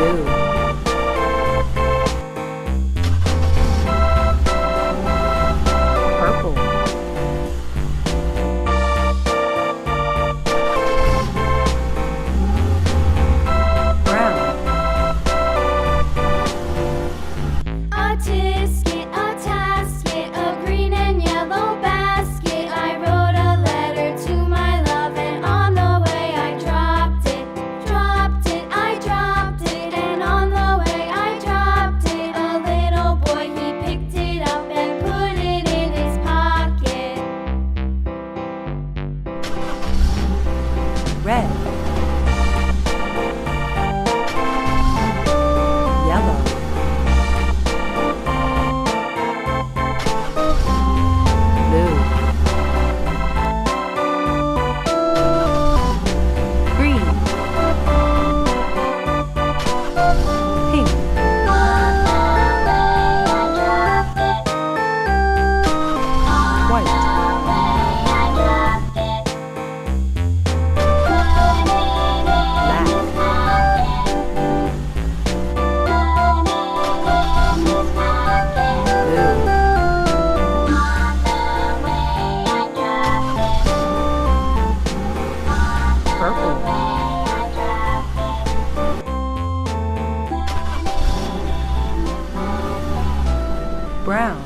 blue, purple, brown, A tisket, a tasket, a green and yellow basket. I wrote a letter to my love, and on the way I dropped it. Dropped it, I dropped it, and on the way I dropped it. A little boy, he picked it up and put it in his pocket. red, yellow, blue, green, pink, white, black, blue, purple, brown,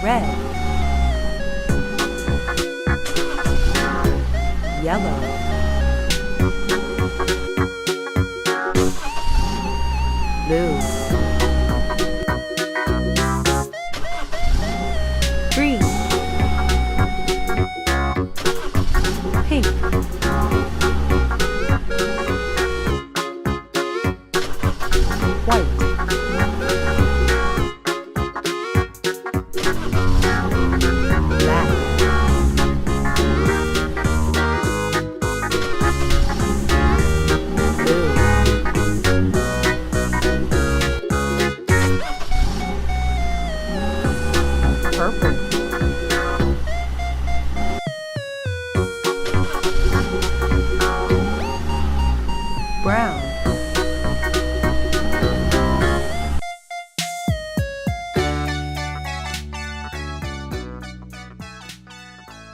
red, yellow, blue, green, pink, white,